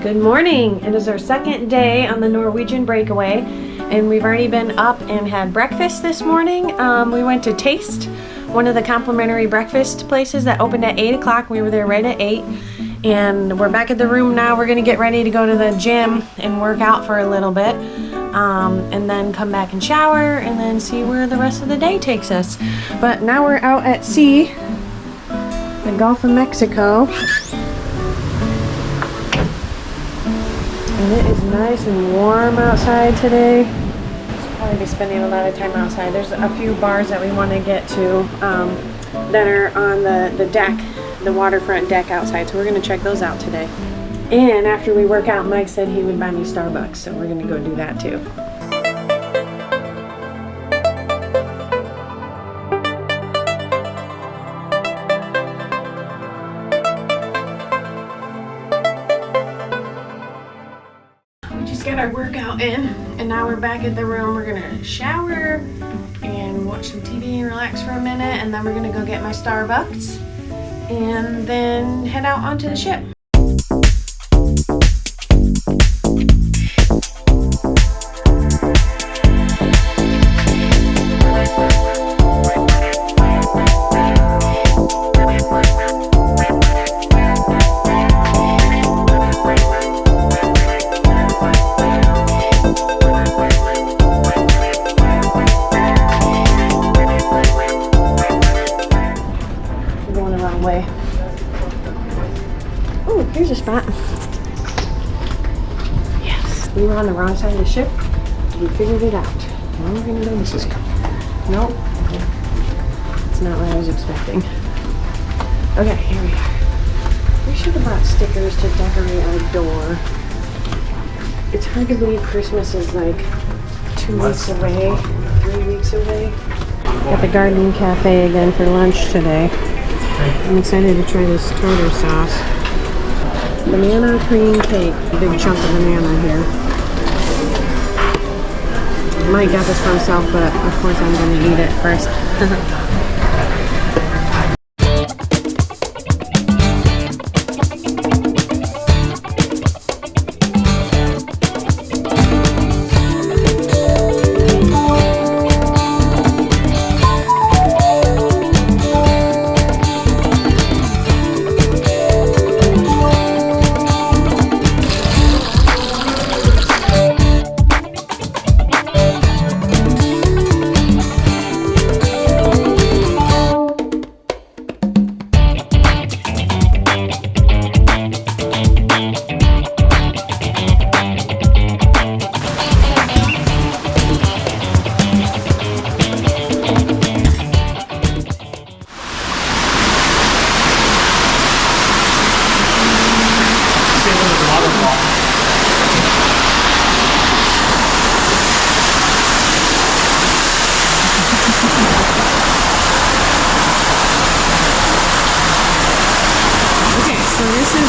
Good morning. It is our second day on the Norwegian Breakaway, and we've already been up and had breakfast this morning. We went to Taste, one of the complimentary breakfast places that opened at 8 o'clock. We were there right at 8, and we're back at the room now. We're gonna get ready to go to the gym and work out for a little bit, and then come back and shower, and then see where the rest of the day takes us. But now we're out at sea, the Gulf of Mexico. And it is nice and warm outside today. I'll probably be spending a lot of time outside. There's a few bars that we want to get to that are on the deck, the waterfront deck outside. So we're going to check those out today. And after we work out, Mike said he would buy me Starbucks. So we're going to go do that too. Got our workout in, and now we're back at the room. We're gonna shower and watch some TV and relax for a minute, and then we're gonna go get my Starbucks and then head out onto the ship. Way. Oh, here's a spot. Yes, we were on the wrong side of the ship. We figured it out. Now we're gonna go this way. Nope. It's not what I was expecting. Okay, here we are. We should have brought stickers to decorate our door. It's hard to believe Christmas is like 2 weeks away, 3 weeks away. Got the Garden Cafe again for lunch today. I'm excited to try this tartar sauce. Banana cream cake. Big chunk of banana here. Mike got this for himself, but of course I'm going to eat it first.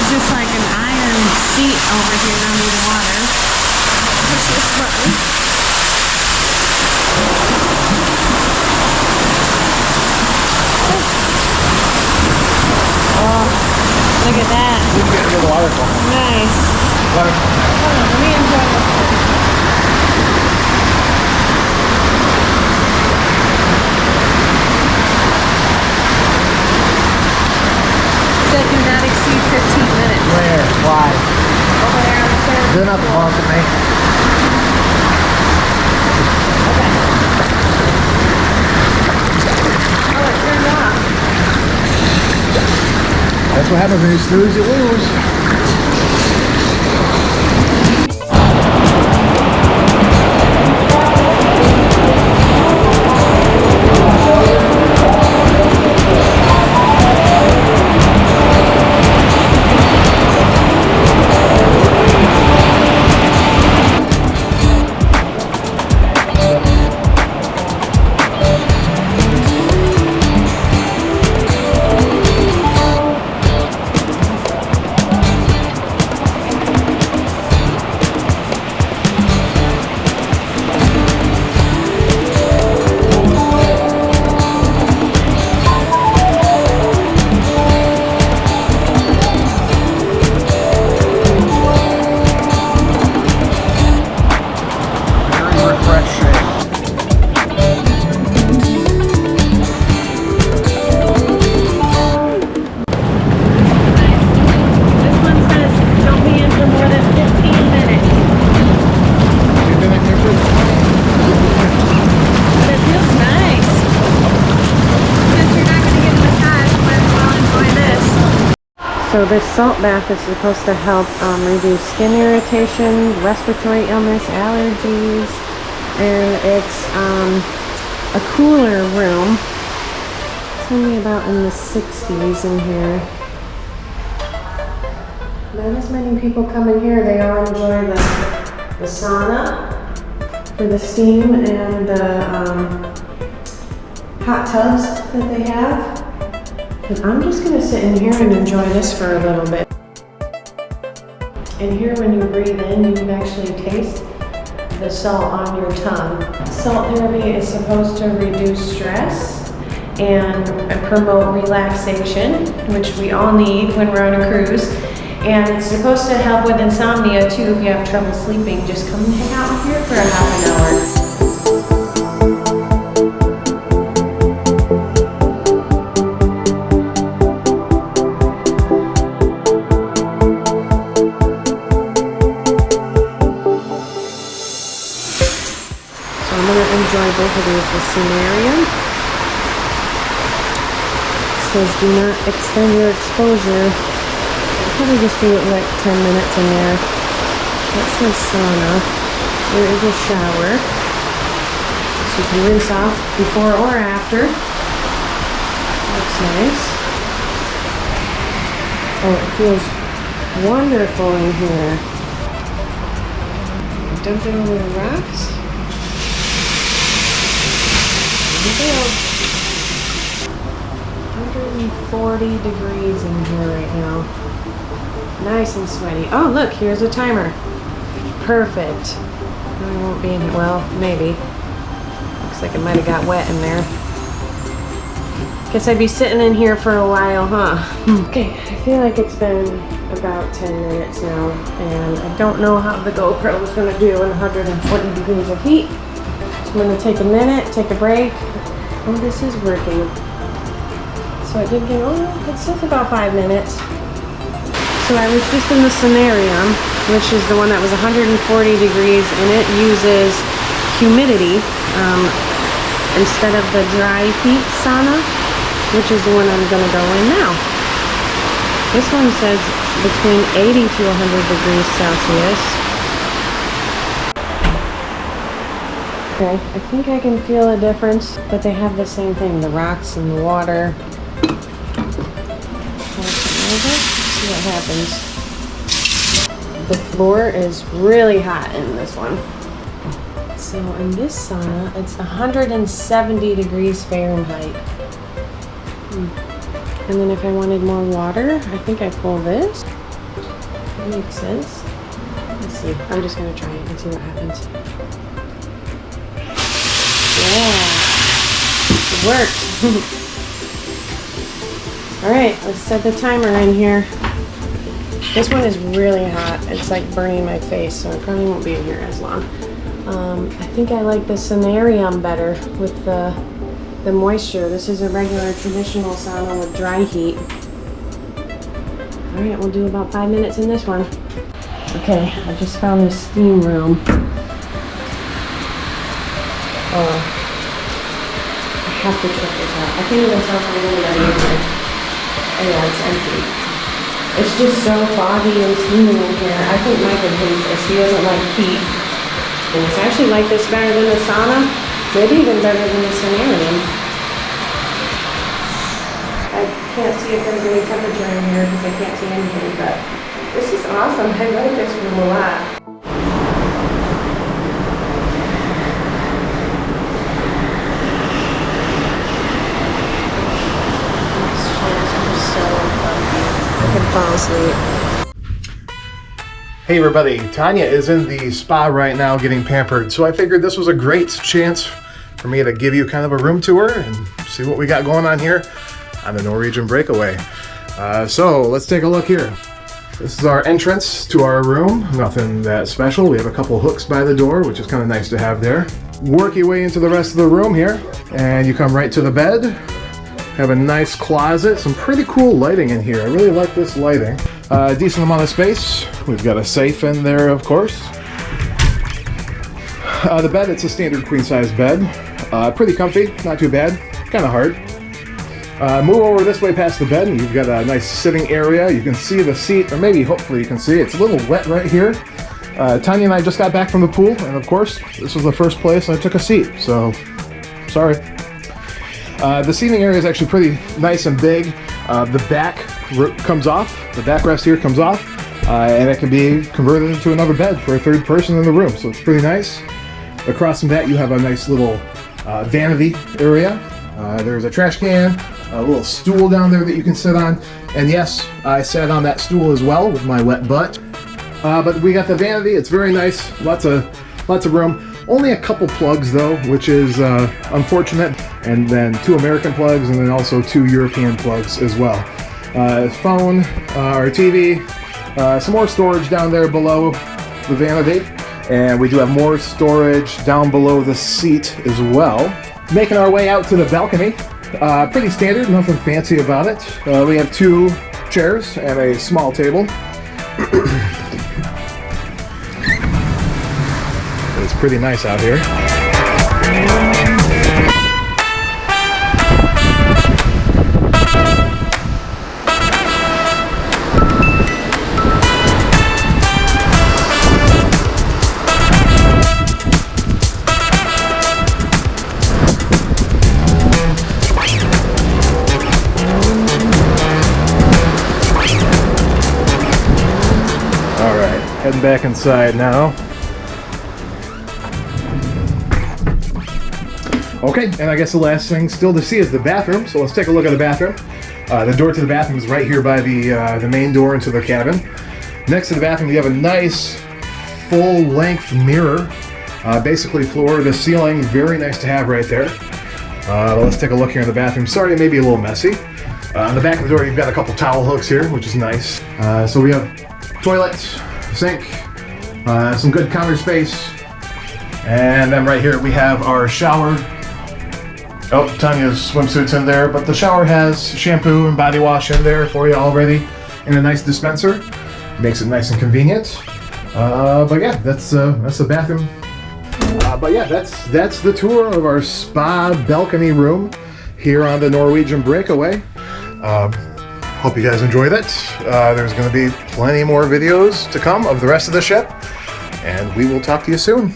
Just like an iron seat over here under the water. Push this button. Oh, look at that. You can get into the waterfall. Nice. Waterfall. Hold on, let me enjoy this. Said do not exceed 15 minutes. Where? Why? Over there on the third. They're not belong to me. Okay. Oh, it turned off. That's what happens when you snooze, you lose. So this salt bath is supposed to help reduce skin irritation, respiratory illness, allergies, and it's a cooler room. It's only about in the 60s in here. Not as many people come in here. They all enjoy the sauna for the steam and the hot tubs that they have. And I'm just gonna sit in here and enjoy this for a little bit. And here when you breathe in, you can actually taste the salt on your tongue. Salt therapy is supposed to reduce stress and promote relaxation, which we all need when we're on a cruise. And it's supposed to help with insomnia too. If you have trouble sleeping, just come and hang out here for a half an hour. So I'm gonna enjoy both of these. The Scenarium says do not extend your exposure. Probably just do it like 10 minutes in there. That says sauna. There is a shower. So you can rinse off before or after. Looks nice. Oh, it feels wonderful in here. Dump it over the rocks. There we go. 140 degrees in here right now. Nice and sweaty. Oh, look, here's a timer. Perfect. I won't be in here. Well, maybe. Looks like it might have got wet in there. Guess I'd be sitting in here for a while, huh? Okay, I feel like it's been about 10 minutes now, and I don't know how the GoPro is going to do in 140 degrees of heat. So I'm going to take a minute, take a break. Oh, this is working. So I did get, oh, it says about 5 minutes. So I was just in the Scenarium, which is the one that was 140 degrees, and it uses humidity instead of the dry heat sauna, which is the one I'm going to go in now. This one says between 80 to 100 degrees Celsius. Okay, I think I can feel a difference, but they have the same thing, the rocks and the water. See what happens. The floor is really hot in this one. So in this sauna, it's 170 degrees Fahrenheit. And then if I wanted more water, I think I pull this. That makes sense. Let's see. I'm just gonna try it and see what happens. Yeah, it worked. All right, let's set the timer in here. This one is really hot. It's like burning my face, so I probably won't be in here as long. I think I like the Scenarium better with the moisture. This is a regular traditional sauna with dry heat. All right, we'll do about 5 minutes in this one. Okay, I just found the steam room. Oh, I have to check this out. I can't even tell if I'm really in here. Oh yeah, it's empty. It's just so foggy and steamy in here. I think Mike would hate this. He doesn't like heat. And it's actually like this better than the sauna. Maybe even better than the Scenarium. I can't see if there's any temperature in here because I can't see anything, but this is awesome. I like this room a lot. Fall asleep. Hey everybody, Tanya is in the spa right now getting pampered, so I figured this was a great chance for me to give you kind of a room tour and see what we got going on here on the Norwegian Breakaway. So let's take a look here. This is our entrance to our room. Nothing that special. We have a couple hooks by the door, which is kind of nice to have there. Work your way into the rest of the room here, and you come right to the bed. Have a nice closet, some pretty cool lighting in here. I really like this lighting. Decent amount of space. We've got a safe in there, of course. The bed, it's a standard queen size bed. Pretty comfy, not too bad, kind of hard. Move over this way past the bed, and you've got a nice sitting area. You can see the seat, or maybe hopefully you can see it's a little wet right here. Tanya and I just got back from the pool, and of course, this was the first place I took a seat, so sorry. The seating area is actually pretty nice and big. The back comes off, the backrest here comes off, and it can be converted into another bed for a third person in the room, so it's pretty nice. Across from that, you have a nice little vanity area. There's a trash can, a little stool down there that you can sit on, and yes, I sat on that stool as well with my wet butt. But we got the vanity. It's very nice, lots of room. Only a couple plugs though, which is unfortunate, and then 2 American plugs, and then also 2 European plugs as well. Phone, our TV, some more storage down there below the vanity, and we do have more storage down below the seat as well. Making our way out to the balcony. Pretty standard, nothing fancy about it. We have 2 chairs and a small table. It's pretty nice out here. Heading back inside now. Okay, and I guess the last thing still to see is the bathroom. So let's take a look at the bathroom. The door to the bathroom is right here by the main door into the cabin. Next to the bathroom, you have a nice full-length mirror, basically floor to ceiling. Very nice to have right there. Let's take a look here in the bathroom. Sorry, it may be a little messy. On the back of the door, you've got a couple towel hooks here, which is nice. So we have toilets, sink, some good counter space, and then right here we have our shower. Oh, Tanya's swimsuit's in there, but the shower has shampoo and body wash in there for you already in a nice dispenser. Makes it nice and convenient. But yeah, that's the bathroom. But yeah, that's the tour of our spa balcony room here on the Norwegian Breakaway. Hope you guys enjoyed it. There's going to be plenty more videos to come of the rest of the ship, and we will talk to you soon.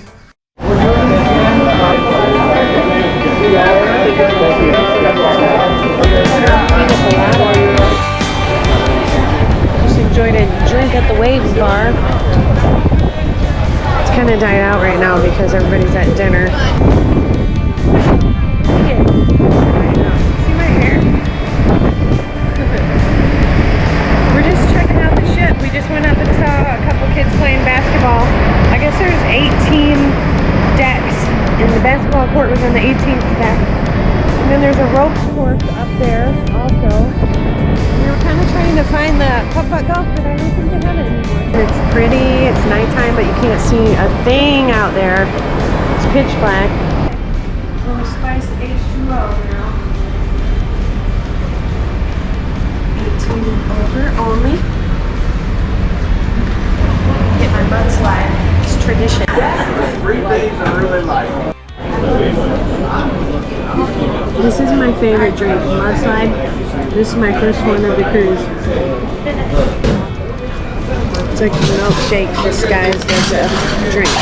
Just enjoyed a drink at the Waves bar. It's kind of died out right now because everybody's at dinner. See my hair? We're just checking out the ship. We just went up and saw a couple kids playing basketball. I guess there's 18 decks, and the basketball court was on the 18th deck. And then there's a rope course up there also. We were kind of trying to find the putt-putt golf, but I don't think they have it anymore. It's pretty, it's nighttime, but you can't see a thing out there. It's pitch black. Little spiced H2O now. 18 over only. Get my mud slide. It's tradition. 3 days I really like. This is my favorite drink, mudslide. This is my first one of the cruise. It's like a milkshake disguised as a drink.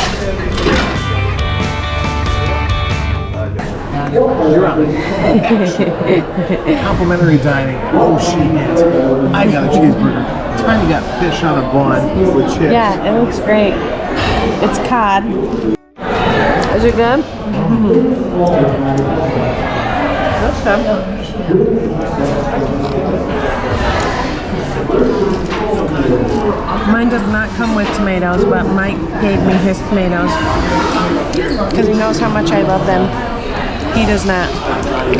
Complimentary dining. Oh shit! I got a cheeseburger. Tiny got fish on a bun with chips. Yeah, it looks great. It's cod. Is it good? That's good. Mine does not come with tomatoes, but Mike gave me his tomatoes because he knows how much I love them. He does not.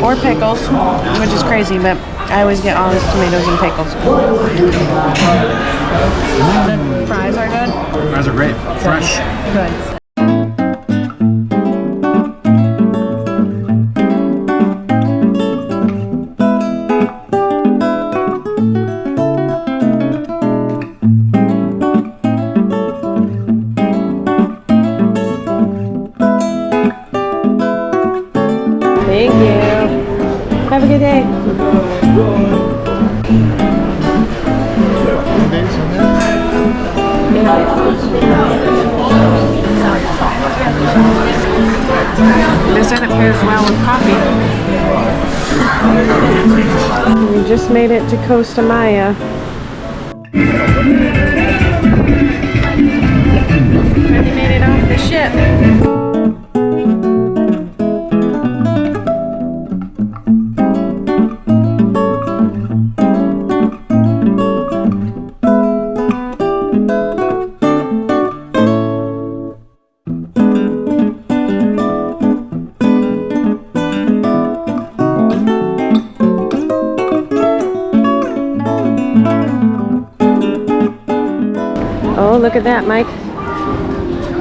Or pickles, which is crazy, but I always get all his tomatoes and pickles. The fries are good? Fries are great. Fresh. Good. Thank you. Have a good day. Days in there? They said it pairs well with coffee. We just made it to Costa Maya. Already made it off the ship. Oh, look at that, Mike.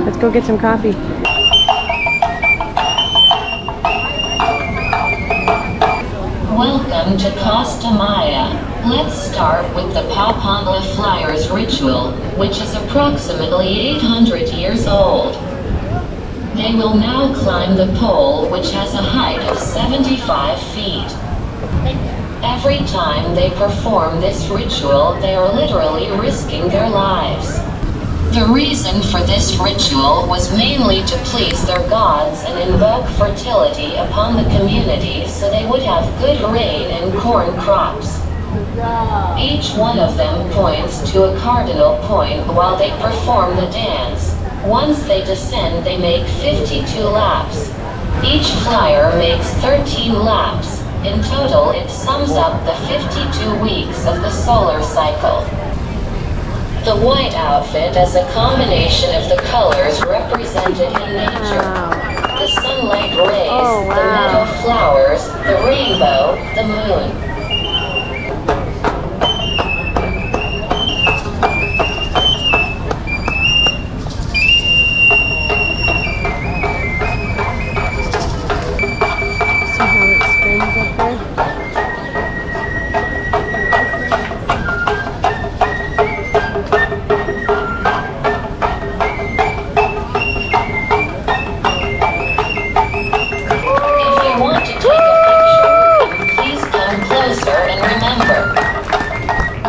Let's go get some coffee. Welcome to Costa Maya. Let's start with the Papandla Flyers ritual, which is approximately 800 years old. They will now climb the pole, which has a height of 75 feet. Every time they perform this ritual, they are literally risking their lives. The reason for this ritual was mainly to please their gods and invoke fertility upon the community so they would have good rain and corn crops. Each one of them points to a cardinal point while they perform the dance. Once they descend, they make 52 laps. Each flyer makes 13 laps. In total, it sums up the 52 weeks of the solar cycle. The white outfit is a combination of the colors represented in nature. The sunlight rays, the meadow flowers, the rainbow, the moon. See how it spins up there?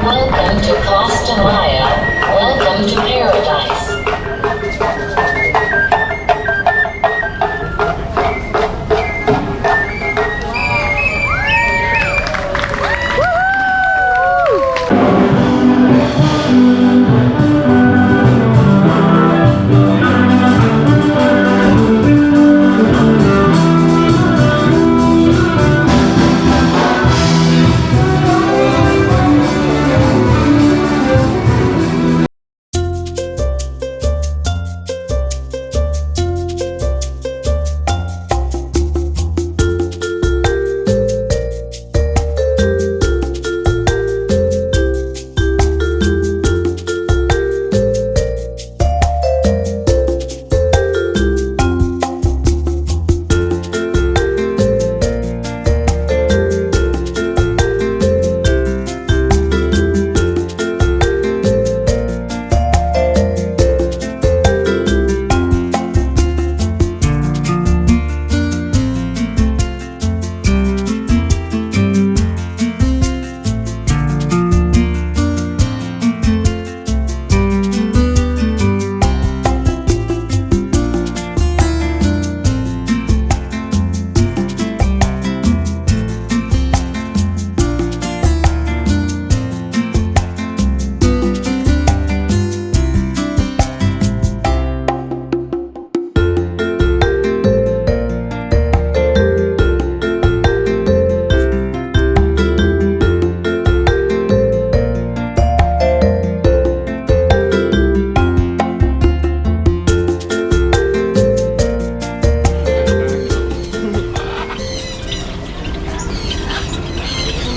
Welcome to Costa Maya. Welcome to paradise.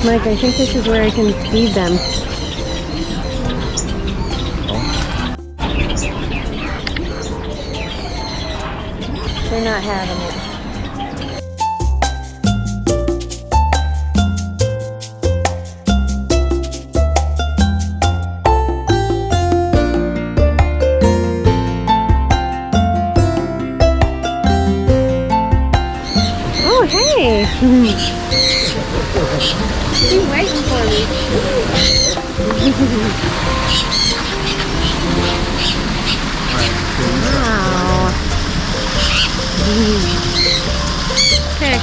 Mike, I think this is where I can feed them. They're not having it. Oh, hey! Hey. She's waiting for me. Wow. Okay.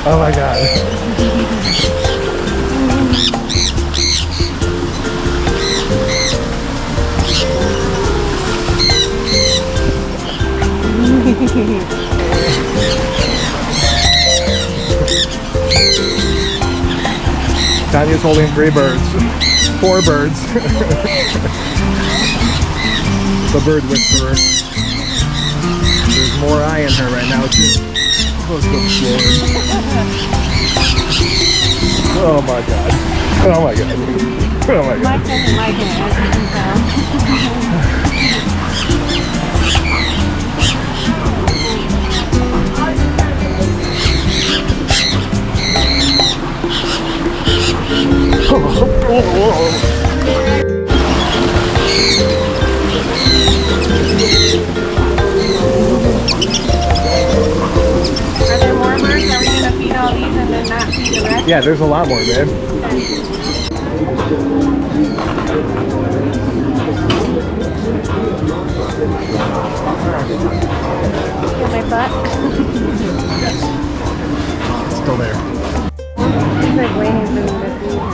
Oh my god. Tanya's holding 3 birds. 4 birds. The bird whisperer. There's more eye in her right now too. Oh, good Lord. Oh my god. Oh my god. Oh my god. Mike doesn't like it, as you can tell. Are there more birds? Are we gonna feed all these and then not feed the rest? Yeah, there's a lot more, babe. Feel my butt? It's still there. He's like waiting for me to feed him.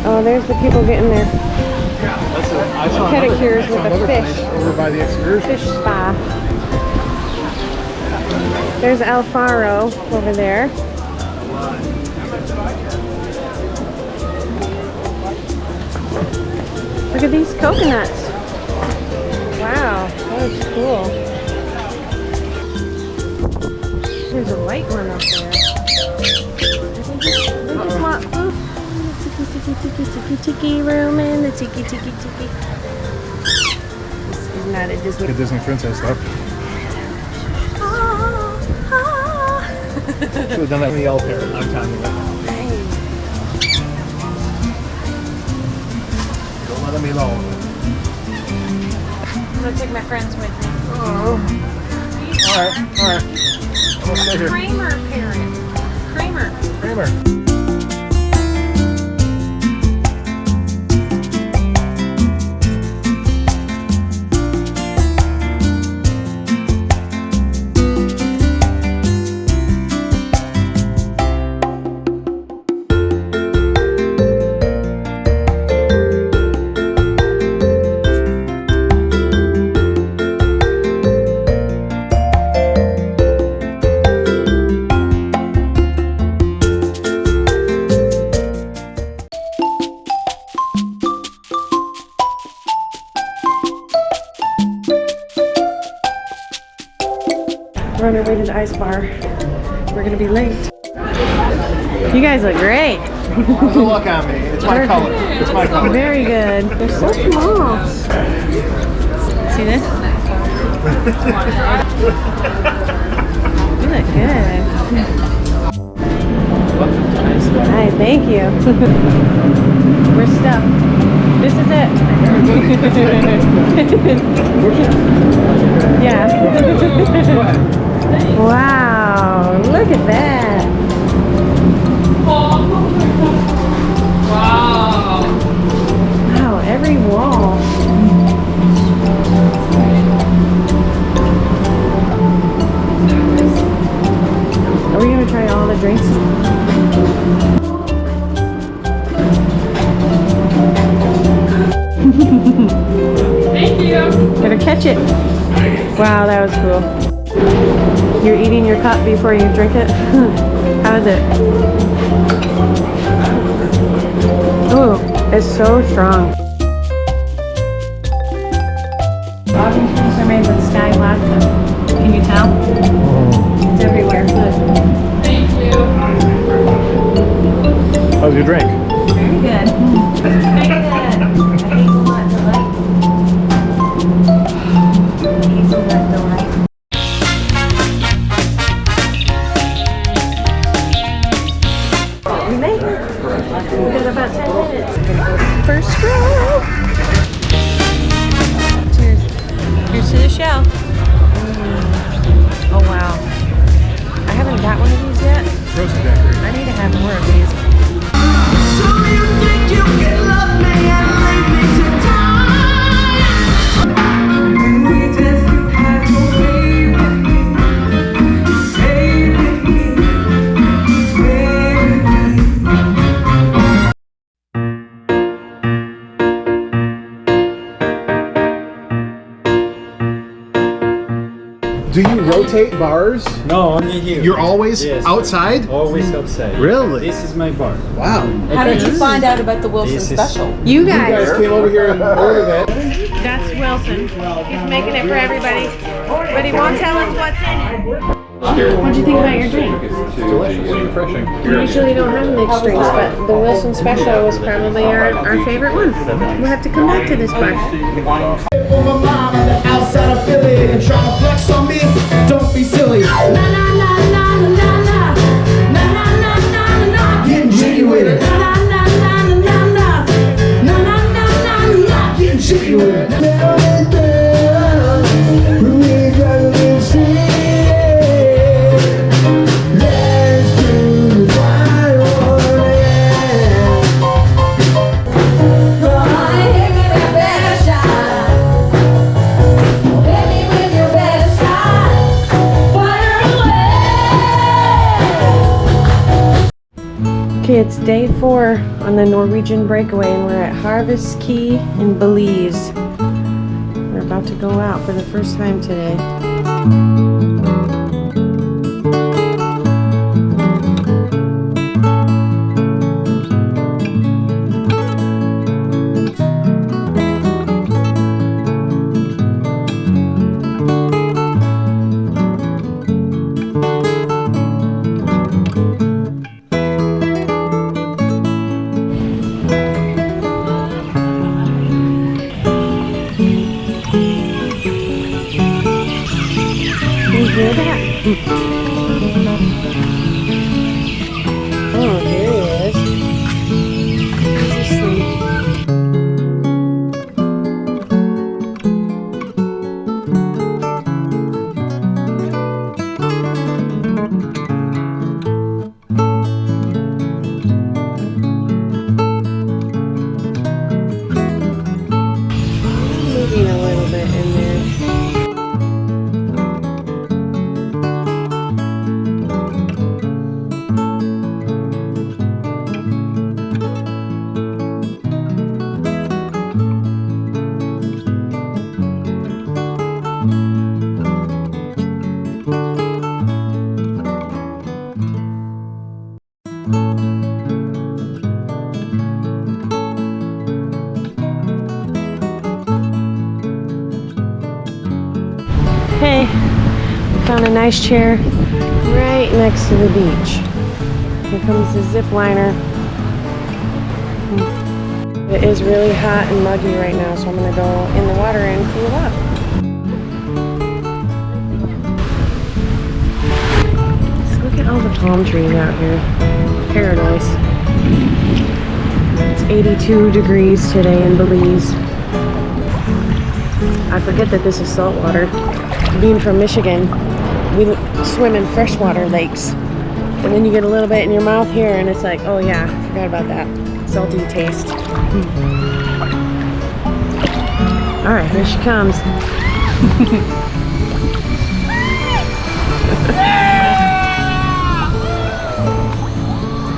Oh, there's the people getting their pedicures with a fish. Over by the excursion. Fish spa. There's Alfaro over there. Look at these coconuts. Wow, that was cool. There's a white one up there. They just want food. Tiki room in the tiki. This is not a Disney. Good Disney princess stuff. Should have done that in the L pair. I'm telling you that. Don't let them alone. I'm gonna take my friends with me. Alright. I'm gonna stay here. Kramer parrot. Kramer. We're on our way to the ice bar. We're gonna be late. You guys look great. Don't look at me. It's my color. It's my color. Very good. They're so small. See this? You look good. Hi, thank you. We're stuffed. This is it. Yeah. Wow, look at that. Wow, every wall. Are we gonna try all the drinks? Thank you. Gotta catch it. Wow, that was cool. You're eating your cup before you drink it? How is it? Ooh, it's so strong. All these drinks are made with Sky vodka. Can you tell? It's everywhere. Good. Thank you. How's your drink? Very good. Very good. A hazelnut delight. Hazelnut delight. We made it. We got about 10 minutes. First row. Cheers. Here's to the show. Oh wow. I haven't got one of these yet. I need to have more of these. So you think you can love me and leave me to die? When we dance, you have your way with me. Stay with me. Stay with me. Do you rotate bars? No, only here. You're always Yes. outside? Always outside. Really? This is my bar. Wow. How did you find out about the Wilson This is- special? You You guys guys. came over here and ordered it. That's Wilson. He's making it for everybody. But he won't tell us what's in it. What'd you think about your drink? It's delicious. Refreshing. We usually don't have mixed drinks, but the Wilson Special was probably our favorite one. We'll have to come back to this bar. For my mom on the outside of Philly and trying to flex on me. Don't be silly. Na na na na na na na na na na na. Getting jiggy with it. Na na na na na na na na na na na. Getting jiggy with it. Okay, it's day 4 on the Norwegian Breakaway, and we're at Harvest Caye in Belize. We're about to go out for the first time today. You hear that? Oh, here he is. He's asleep. Moving a little bit in there. Hey, we found a nice chair right next to the beach. Here comes the zip liner. It is really hot and muggy right now, so I'm gonna go in the water and cool off. Just look at all the palm trees out here. Paradise. It's 82 degrees today in Belize. I forget that this is salt water. Being from Michigan, we swim in freshwater lakes. And then you get a little bit in your mouth here and it's like, oh yeah, I forgot about that. Salty taste. All right, here she comes.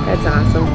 That's awesome.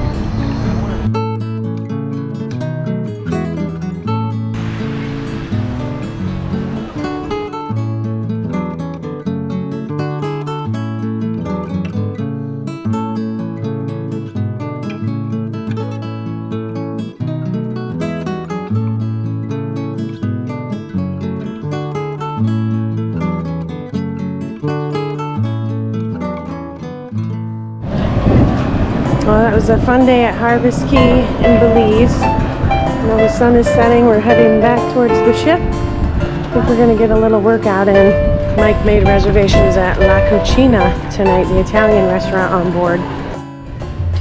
Oh, that was was a fun day at Harvest Caye in Belize. Now the sun is setting, we're heading back towards the ship. I think we're gonna get a little workout in. Mike made reservations at La Cucina tonight, the Italian restaurant on board.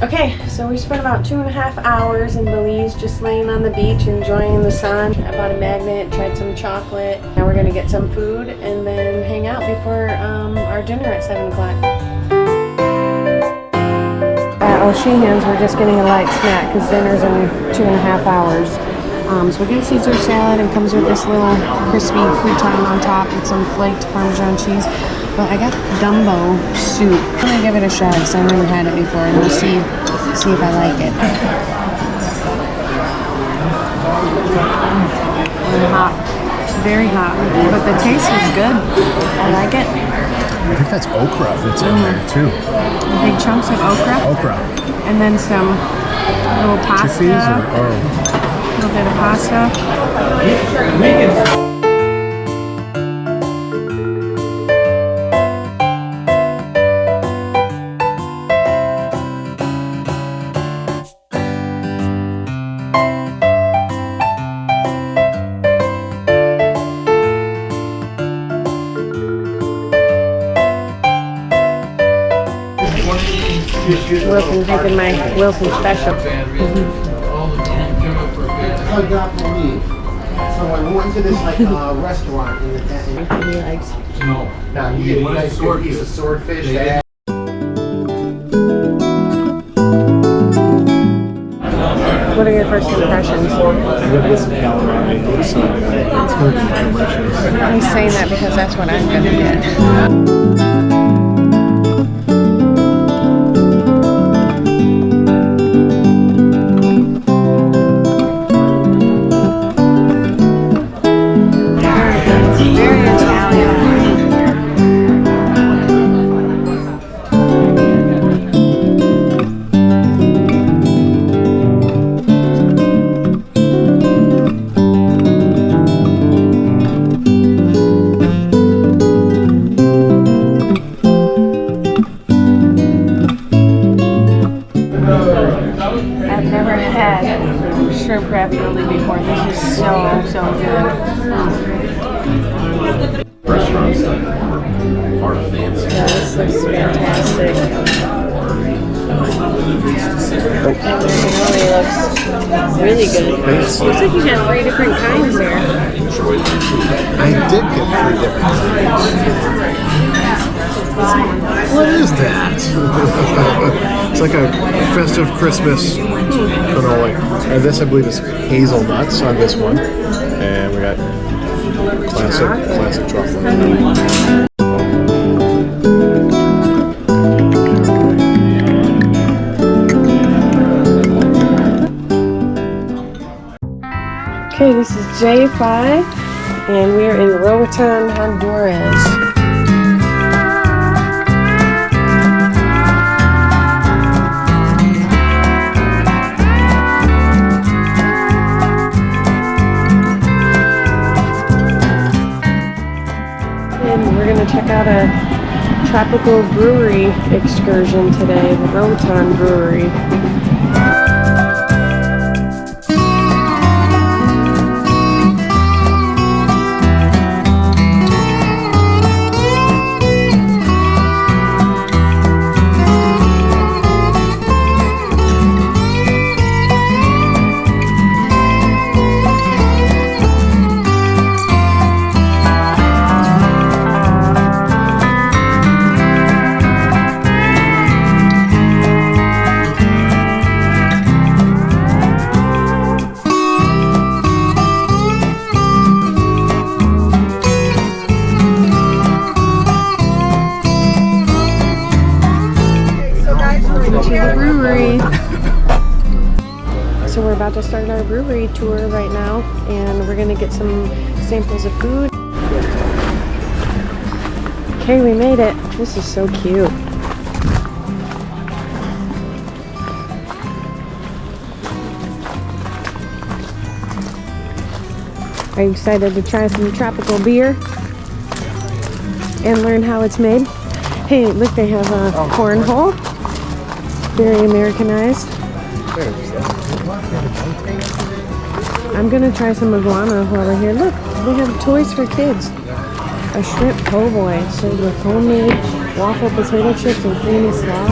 Okay, so we spent about 2.5 hours in Belize just laying on the beach enjoying the sun. I bought a magnet, tried some chocolate. Now we're gonna get some food and then hang out before our dinner at 7 o'clock. At O'Sheehan's, we're just getting a light snack because dinner's in 2.5 hours. So we get a Caesar salad and comes with this little crispy crouton on top with some flaked Parmesan cheese. But I got Dumbo soup. I'm gonna give it a shot because I've never had it before and we'll see if I like it. Hot, very hot, but the taste is good. I like it. I think that's okra that's in there too. Big chunks of okra. Okra. And then some little pasta. Chickpeas or A little bit of pasta. Wilson drinking my Wilson special. So I went to this restaurant in the desert. He likes. Now you get a nice piece of swordfish. What are your first impressions? it's going to be delicious. He's saying that because that's what I'm gonna get. I've never had shrimp ravioli before. This is so good. Restaurants that are fancy. Yeah, this looks fantastic. Ravioli looks really good. Looks like you got 3 different kinds there. I did get 3 different things. What is that? It's like a festive Christmas cannoli. And this, I believe, is hazelnuts on this one. And we got classic chocolate. Okay, this is J5, and we're in Roatan, Honduras. We're going to check out a tropical brewery excursion today, the Roatan Brewery. So we're about to start our brewery tour right now, and we're gonna get some samples of food. Okay, we made it. This is so cute. Are you excited to try some tropical beer and learn how it's made? Hey, look, they have a cornhole. Very Americanized. I'm gonna try some iguana while we're here. Look, we have toys for kids. A shrimp po' boy served with homemade waffle potato chips and creamy slaw.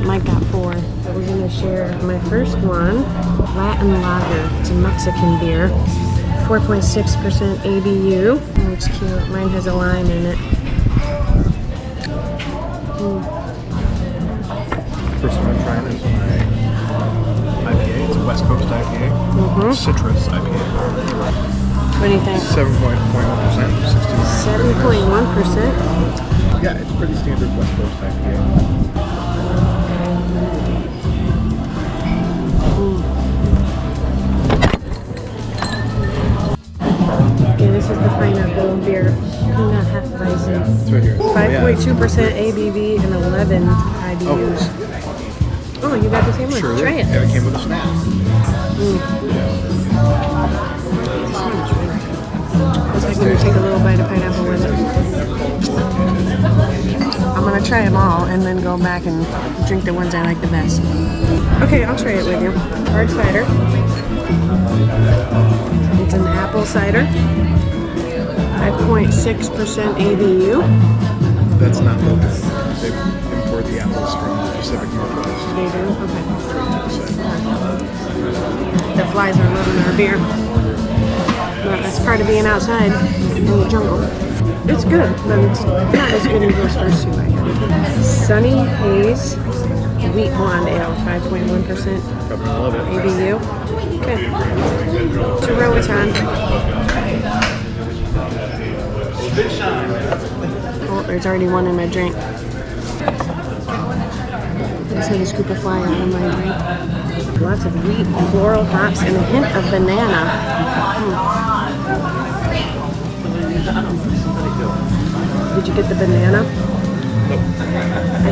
Mike got 4. We're gonna share my first one, Latin Lager. It's a Mexican beer, 4.6% ABU. Oh, it's cute. Mine has a lime in it. First one I'm trying is my IPA. It's a West Coast IPA. Citrus IPA. What do you think? 7.1%. 7.1%? Yeah, it's pretty standard West Coast IPA. Okay, this is the pineapple beer. Pina Hefeweizen. It's right here. 5.2% ABV and 11 IBUs. Oh, you got the same one. Sure. Try it. Yeah, it came with a snap. Looks like I'm gonna take a little bite of pineapple with it. I'm gonna try them all and then go back and drink the ones I like the best. Okay, I'll try it with you. Hard cider. It's an apple cider. 5.6% ABU. That's not local. They import the apples from the Pacific Northwest. They do? Okay. The flies are loving our beer. But that's part of being outside in the jungle. It's good, but it's not as good as those first two I had. Sunny Haze Wheat Blonde Ale, 5.1% ABU. Okay. To Roatan. Oh, there's already one in my drink. I just had a scoop of fly out of my drink. Lots of wheat, floral hops, and a hint of banana. Did you get the banana? I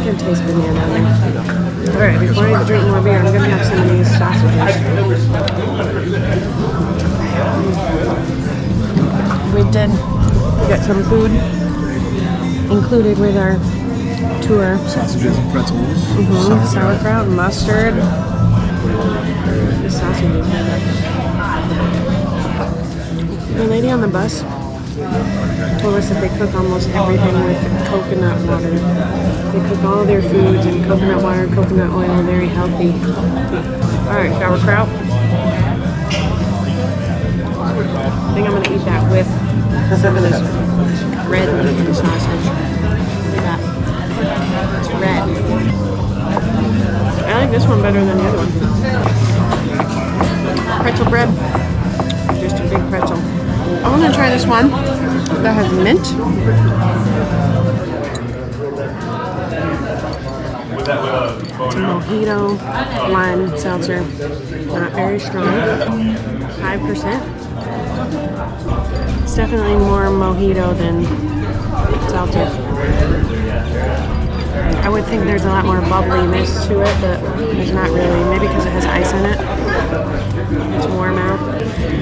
can taste banana in there. Alright, before I drink more beer, I'm going to have some of these sausages. We did get some food included with our tour. Sausages and pretzels. Sauerkraut, mustard. The sausages. The lady on the bus told us that they cook almost everything with coconut water. They cook all their foods in coconut water, coconut oil, very healthy. Alright, sauerkraut. I think I'm going to eat that with some of this red meat sausage. Look at that. It's red. I like this one better than the other one. Pretzel bread. Just a big pretzel. I want to try this one that has mint. It's a mojito, lime, seltzer. Not very strong. 5%. It's definitely more mojito than seltzer. I would think there's a lot more bubbliness to it, but there's not really. Maybe because it has ice in it. It's warm out.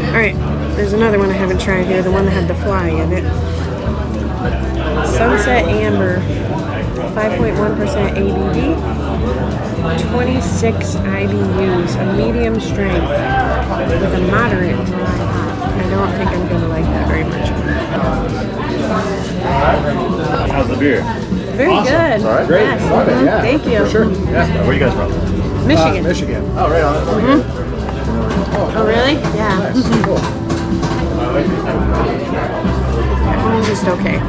Alright, there's another one I haven't tried here, the one that had the fly in it. Sunset Amber, 5.1% ABV, 26 IBUs, a medium strength with a moderate dry hop. I don't think I'm going to like that very much. How's the beer? Very good. All right, great. Yes. Love it, yeah. Thank you. For sure. Yeah. Where are you guys from? Michigan. Michigan. Oh, right on. Oh, really? Yeah. Cool. That one is just okay.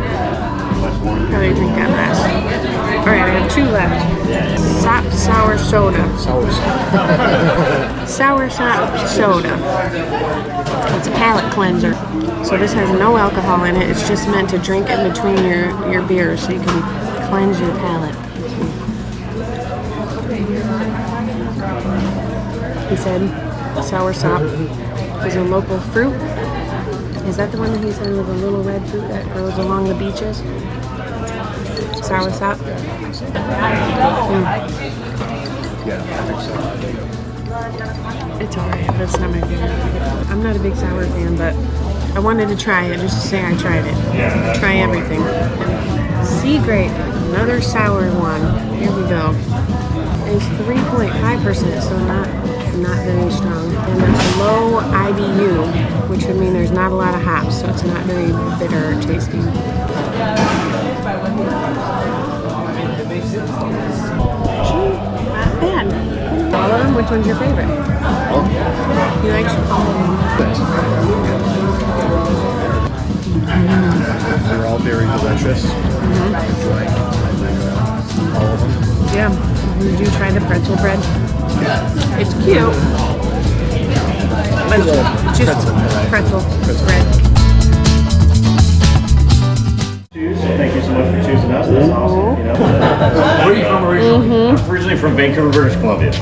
Probably drink that last. Alright, I have 2 left. Sop sour soda. Sour sop soda. It's a palate cleanser. So this has no alcohol in it. It's just meant to drink in between your beers so you can cleanse your palate. He said sour sop is a local fruit. Is that the one that he said was a little red fruit that grows along the beaches? Sour sop? It's alright, but it's not my favorite. I'm not a big sour fan, but I wanted to try it just to say I tried it. Try everything. Sea grape, another sour one. Here we go. It's 3.5%, so not very strong. And it's low IBU, which would mean there's not a lot of hops, so it's not very bitter or tasting. Not bad. All of them? Which one's your favorite? He likes all of them. They're all very delicious. All of them. Yeah. Did you try the pretzel bread? It's cute. But just pretzel bread. Thank you so much for choosing us. That's awesome. You know, where are you from originally? I'm originally from Vancouver, British Columbia.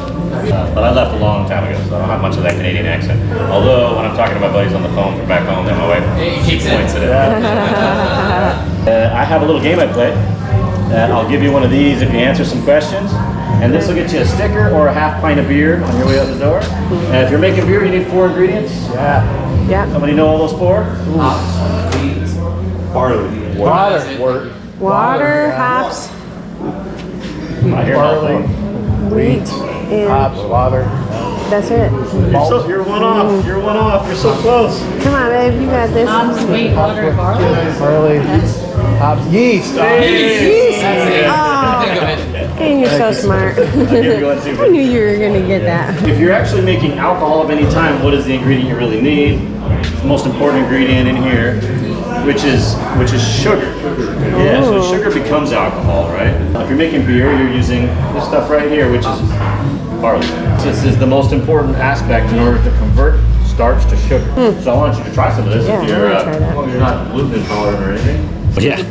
But I left a long time ago, so I don't have much of that Canadian accent. Although, when I'm talking to my buddies on the phone from back home, then my wife keeps points at it. I have a little game I play. I'll give you one of these if you answer some questions. And this will get you a sticker or a half pint of beer on your way out the door. And if you're making beer, you need 4 ingredients. Yeah. Somebody know all those 4? Barley. Water, hops, I hear nothing. wheat, and Hops, water. that's it. You're one off. You're one off. You're so close. Come on, babe, you got this. Sweet water, Barley. Hops. Yeast. And you're so smart. I knew you were going to get that. If you're actually making alcohol of any time, what is the ingredient you really need? It's the most important ingredient in here, which is sugar. Yeah, so sugar becomes alcohol, right? If you're making beer, you're using this stuff right here, which is barley. This is the most important aspect in order to convert starch to sugar. So I want you to try some of this Yeah, if you're, I wanna try that. you're not gluten intolerant or anything. Yeah.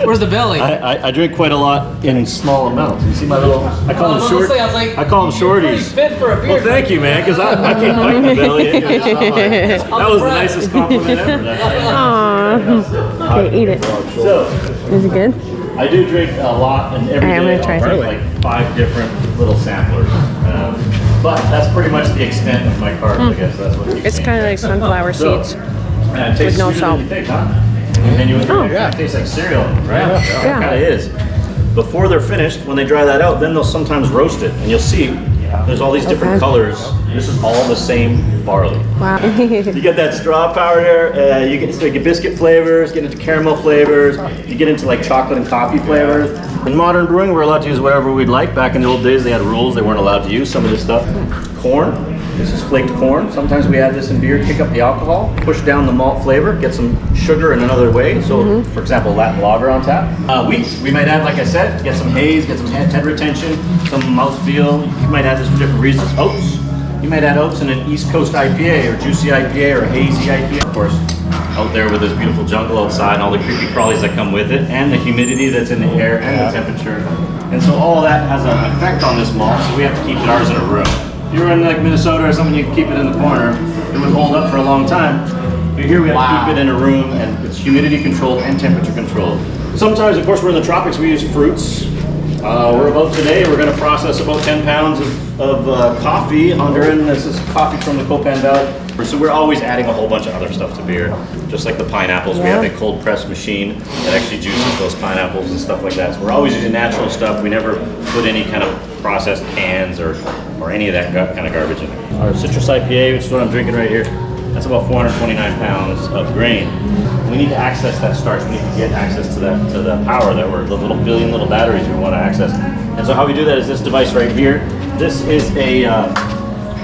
Where's the belly? I drink quite a lot in small amounts. You see my little, I call them short. I call them shorties. Fit for a beer. Well, thank you, man, because I can't fight the belly. That was the nicest compliment ever. Aww. Okay, eat it. So, Is it good? I do drink a lot, and every Alright, I'm day gonna try I'll drink like 5 different little samplers. But that's pretty much the extent of my carbs, I guess. That's what It's kind of like sunflower seeds. it tastes with no sweeter salt. than you think, huh? And then you it tastes like cereal, right? Yeah. It kind of is. Before they're finished, when they dry that out, then they'll sometimes roast it, and you'll see there's all these different colors. This is all the same barley. Wow. You get that straw powder, you get like biscuit flavors, get into caramel flavors, you get into like chocolate and coffee flavors. In modern brewing, we're allowed to use whatever we'd like. Back in the old days, they had rules; they weren't allowed to use some of this stuff. Corn. This is flaked corn. Sometimes we add this in beer, kick up the alcohol, push down the malt flavor, get some sugar in another way. So, for example, Latin lager on tap. Wheat. We might add, like I said, get some haze, get some head retention, some mouthfeel. You might add this for different reasons. Oats. You might add oats in an East Coast IPA or juicy IPA or hazy IPA. Of course, out there with this beautiful jungle outside and all the creepy crawlies that come with it, and the humidity that's in the air and the temperature. And so all of that has an effect on this malt, so we have to keep ours in a room. If you were in like Minnesota or something, you could keep it in the corner. It would hold up for a long time. But here we have to keep it in a room, and it's humidity controlled and temperature controlled. Sometimes, of course, we're in the tropics, we use fruits. We're going to process about 10 pounds of coffee. Honduran, this is coffee from the Copan Valley. So we're always adding a whole bunch of other stuff to beer. Just like the pineapples, we have a cold press machine that actually juices those pineapples and stuff like that. So we're always using natural stuff. We never put any kind of processed cans or any of that kind of garbage in it. Our citrus IPA, which is what I'm drinking right here, that's about 429 pounds of grain. We need to access that starch. We need to get access to that, to the power that we're, the little billion little batteries we want to access. And so how we do that is this device right here. This is a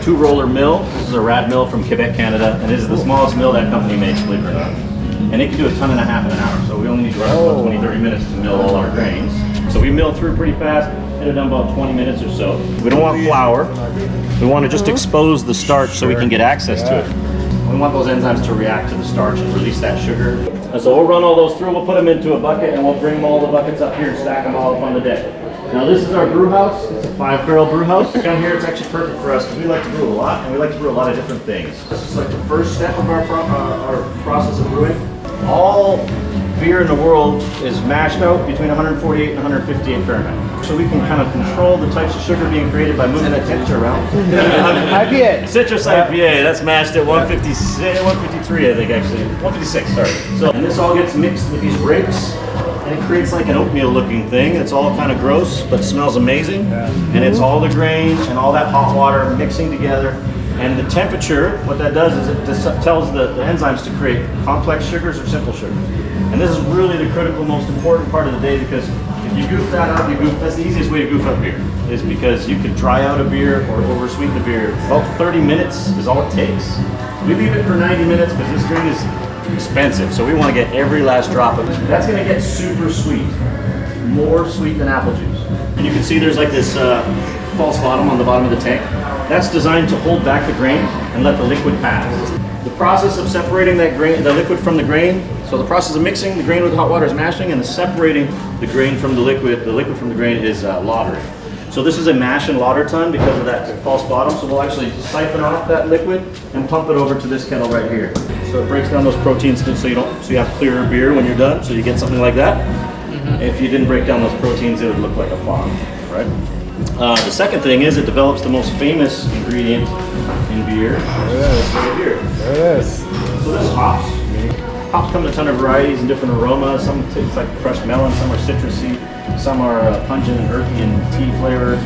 2-roller mill. This is a rad mill from Quebec, Canada, and it is the smallest mill that company makes, believe it or not. and it can do a ton and a half in an hour. So we only need to run about 20, 30 minutes to mill all our grains. So we mill through pretty fast, get it done about 20 minutes or so. We don't want flour. We want to just expose the starch so we can get access to it. We want those enzymes to react to the starch and release that sugar. And so we'll run all those through, we'll put them into a bucket, and we'll bring all the buckets up here and stack them all up on the deck. Now this is our brew house. It's a 5-barrel brew house. Down here it's actually perfect for us because we like to brew a lot, and we like to brew a lot of different things. This is like the first step of our process of brewing. All beer in the world is mashed out between 148 and 158 Fahrenheit. So we can kind of control the types of sugar being created by moving that temperature around. IPA. Citrus IPA, that's mashed at 156, 153 I think actually. 156, sorry. So, and this all gets mixed with these rakes, and it creates like an oatmeal looking thing. It's all kind of gross, but smells amazing. And it's all the grain and all that hot water mixing together. And the temperature, what that does is it tells the enzymes to create complex sugars or simple sugars. And this is really the critical, most important part of the day, because if you goof that up, that's the easiest way to goof up beer, is because you can dry out a beer or oversweeten the beer. About 30 minutes is all it takes. We leave it for 90 minutes because this grain is expensive, so we want to get every last drop of it. That's going to get super sweet, more sweet than apple juice. And you can see there's like this false bottom on the bottom of the tank. That's designed to hold back the grain and let the liquid pass. The process of separating that grain, the liquid from the grain, so the process of mixing the grain with hot water is mashing, and the separating the grain from the liquid from the grain is lautering. So this is a mash and lauter tun because of that false bottom. So we'll actually siphon off that liquid and pump it over to this kettle right here. So it breaks down those proteins so you have clearer beer when you're done. So you get something like that. If you didn't break down those proteins, it would look like a fog, right? The second thing is it develops the most famous ingredient in beer. Yes. So this is hops. Hops come in a ton of varieties and different aromas. Some taste like crushed melon, some are citrusy, some are pungent and earthy and tea flavored.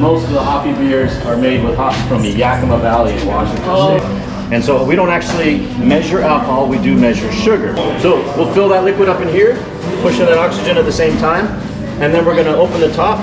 Most of the hoppy beers are made with hops from the Yakima Valley in Washington State. And so we don't actually measure alcohol, we do measure sugar. So we'll fill that liquid up in here, push in that oxygen at the same time, and then we're going to open the top,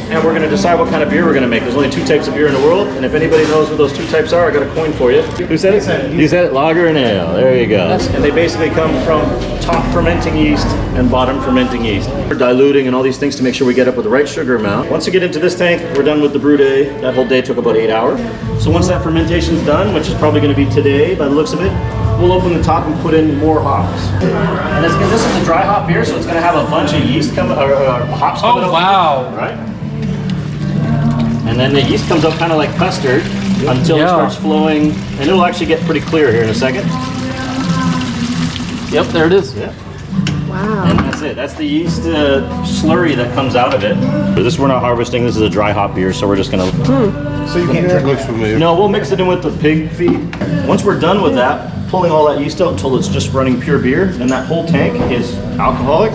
and we're going to decide what kind of beer we're going to make. There's only 2 types of beer in the world, and if anybody knows what those 2 types are, I got a coin for you. Who said it? You said it. Lager and ale. There you go. And they basically come from top fermenting yeast and bottom fermenting yeast. We're diluting and all these things to make sure we get up with the right sugar amount. Once you get into this tank, we're done with the brew day. That whole day took about 8 hours. So once that fermentation's done, which is probably going to be today by the looks of it, we'll open the top and put in more hops. And this is a dry hop beer, so it's going to have a bunch of yeast coming, or hops coming out. Oh, wow. Right? And then the yeast comes up kind of like custard until it starts flowing, and it'll actually get pretty clear here in a second. Yep, there it is. Yeah. Wow. And that's it. That's the yeast slurry that comes out of it. This we're not harvesting. This is a dry hop beer, so we're just gonna. So you can't drink. Looks familiar. No, we'll mix it in with the pig feed. Once we're done with that, pulling all that yeast out until it's just running pure beer, and that whole tank is alcoholic.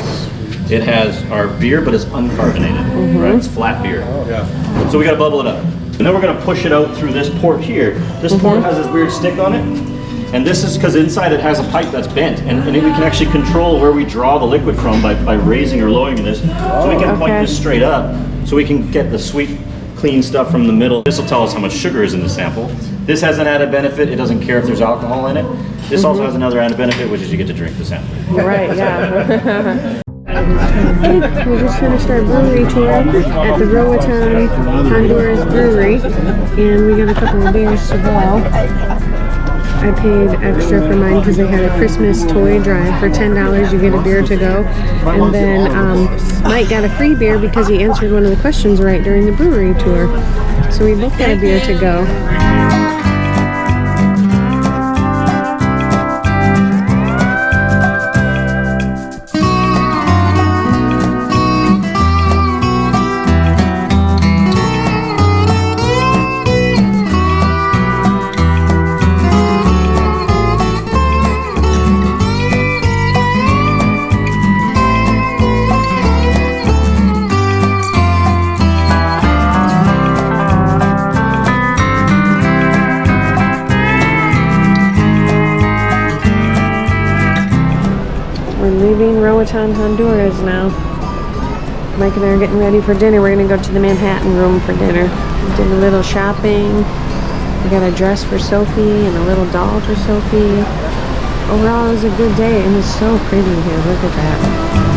It has our beer, but it's uncarbonated, right? It's flat beer. Yeah. So we gotta bubble it up. And then we're gonna push it out through this port here. This port has this weird stick on it. And this is because inside it has a pipe that's bent. And we can actually control where we draw the liquid from by raising or lowering this. So we can point this straight up so we can get the sweet, clean stuff from the middle. This will tell us how much sugar is in the sample. This has an added benefit. It doesn't care if there's alcohol in it. This also has another added benefit, which is you get to drink the sample. Right, yeah. We just finished our brewery tour at the Roatan Honduras Brewery, and we got a couple of beers to go. I paid extra for mine because they had a Christmas toy drive. For $10, you get a beer to go. And then Mike got a free beer because he answered one of the questions right during the brewery tour. So we both got a beer to go. Roatan, Honduras now. Mike and I are getting ready for dinner. We're going to go to the Manhattan room for dinner. We did a little shopping. We got a dress for Sophie and a little doll for Sophie. overall, it was a good day. It was so pretty here. Look at that.